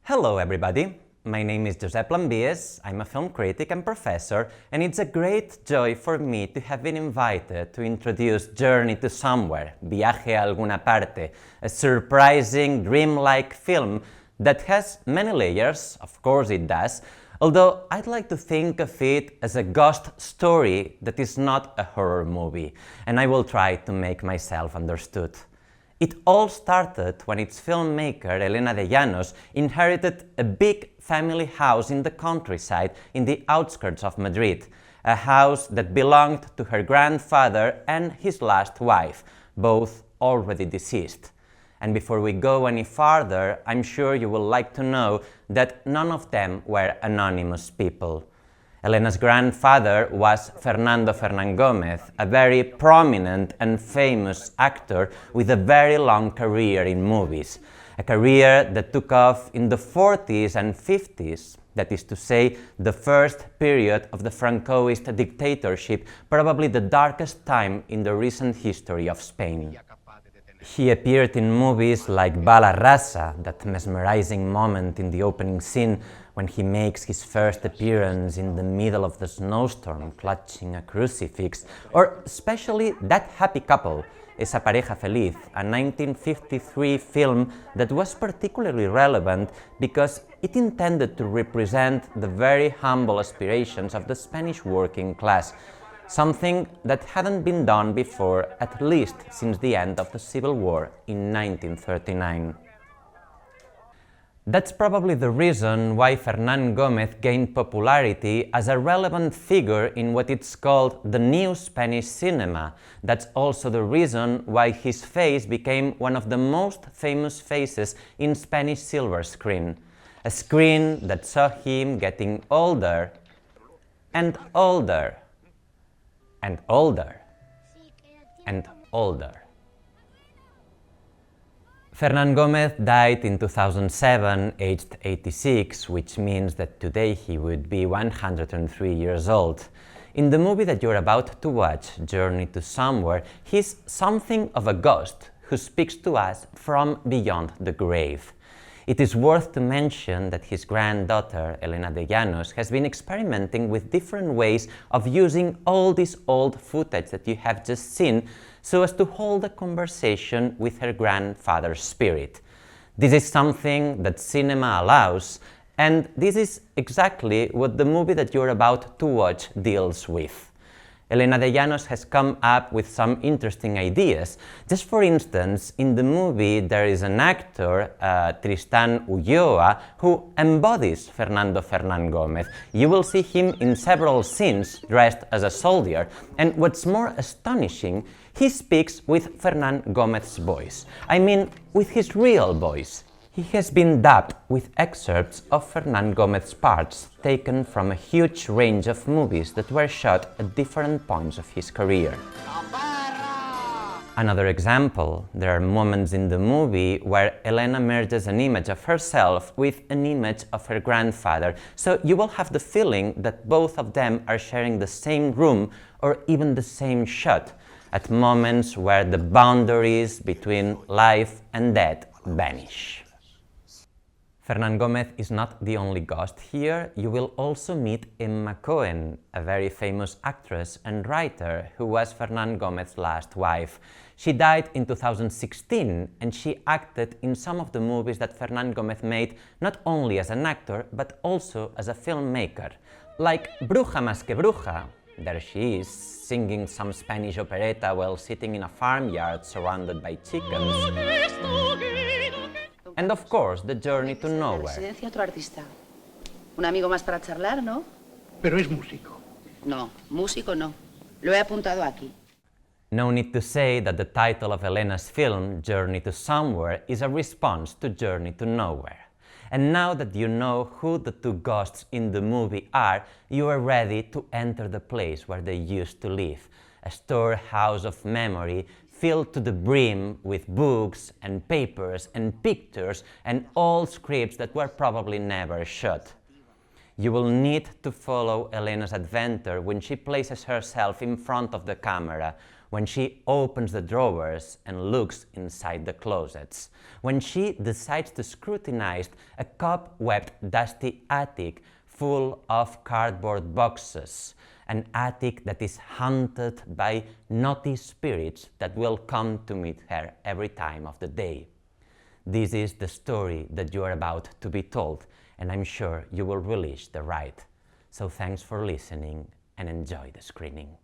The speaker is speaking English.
Hello everybody, my name is Josep Lambies, I'm a film critic and professor, and it's a great joy for me to have been invited to introduce Journey to Somewhere, Viaje, alguna parte, a surprising, dreamlike film that has many layers, of course it does, although I'd like to think of it as a ghost story that is not a horror movie, and I will try to make myself understood. It all started when its filmmaker, Helena de Llanos, inherited a big family house in the countryside in the outskirts of Madrid, a house that belonged to her grandfather and his last wife, both already deceased. And before we go any farther, I'm sure you will like to know that none of them were anonymous people. Helena's grandfather was Fernando Fernán Gómez, a very prominent and famous actor with a very long career in movies. A career that took off in the 40s and 50s, that is to say, the first period of the Francoist dictatorship, probably the darkest time in the recent history of Spain. He appeared in movies like Bala Rasa, that mesmerizing moment in the opening scene when he makes his first appearance in the middle of the snowstorm clutching a crucifix, or especially That Happy Couple, Esa Pareja Feliz, a 1953 film that was particularly relevant because it intended to represent the very humble aspirations of the Spanish working class, something that hadn't been done before, at least since the end of the Civil War in 1939. That's probably the reason why Fernán Gómez gained popularity as a relevant figure in what is called the new Spanish cinema. That's also the reason why his face became one of the most famous faces in Spanish silver screen. A screen that saw him getting older and older and older and older. Fernán Gómez died in 2007, aged 86, which means that today he would be 103 years old. In the movie that you're about to watch, Journey to Somewhere, he's something of a ghost who speaks to us from beyond the grave. It is worth to mention that his granddaughter, Helena de Llanos, has been experimenting with different ways of using all this old footage that you have just seen so as to hold a conversation with her grandfather's spirit. This is something that cinema allows, and this is exactly what the movie that you're about to watch deals with. Helena de Llanos has come up with some interesting ideas. Just for instance, in the movie there is an actor, Tristan Ulloa, who embodies Fernando Fernán Gómez. You will see him in several scenes dressed as a soldier, and what's more astonishing, he speaks with Fernán Gómez's voice. I mean, with his real voice. He has been dubbed with excerpts of Fernán Gómez's parts taken from a huge range of movies that were shot at different points of his career. Another example, there are moments in the movie where Helena merges an image of herself with an image of her grandfather, so you will have the feeling that both of them are sharing the same room or even the same shot, at moments where the boundaries between life and death vanish. Fernán Gómez is not the only ghost here. You will also meet Emma Cohen, a very famous actress and writer who was Fernán Gómez's last wife. She died in 2016 and she acted in some of the movies that Fernán Gómez made not only as an actor but also as a filmmaker, like Bruja más que bruja. There she is, singing some Spanish operetta while sitting in a farmyard surrounded by chickens. And of course, the Journey to Nowhere. Residencia otro artista. Un amigo más para charlar, ¿no? Pero es músico. No, músico no. Lo he apuntado aquí. No need to say that the title of Helena's film, Journey to Somewhere, is a response to Journey to Nowhere. And now that you know who the two ghosts in the movie are, you are ready to enter the place where they used to live, a storehouse of memory filled to the brim with books and papers and pictures and old scripts that were probably never shot. You will need to follow Helena's adventure when she places herself in front of the camera, when she opens the drawers and looks inside the closets, when she decides to scrutinize a cobwebbed, dusty attic full of cardboard boxes, an attic that is haunted by naughty spirits that will come to meet her every time of the day. This is the story that you are about to be told, and I'm sure you will relish the ride. So thanks for listening and enjoy the screening.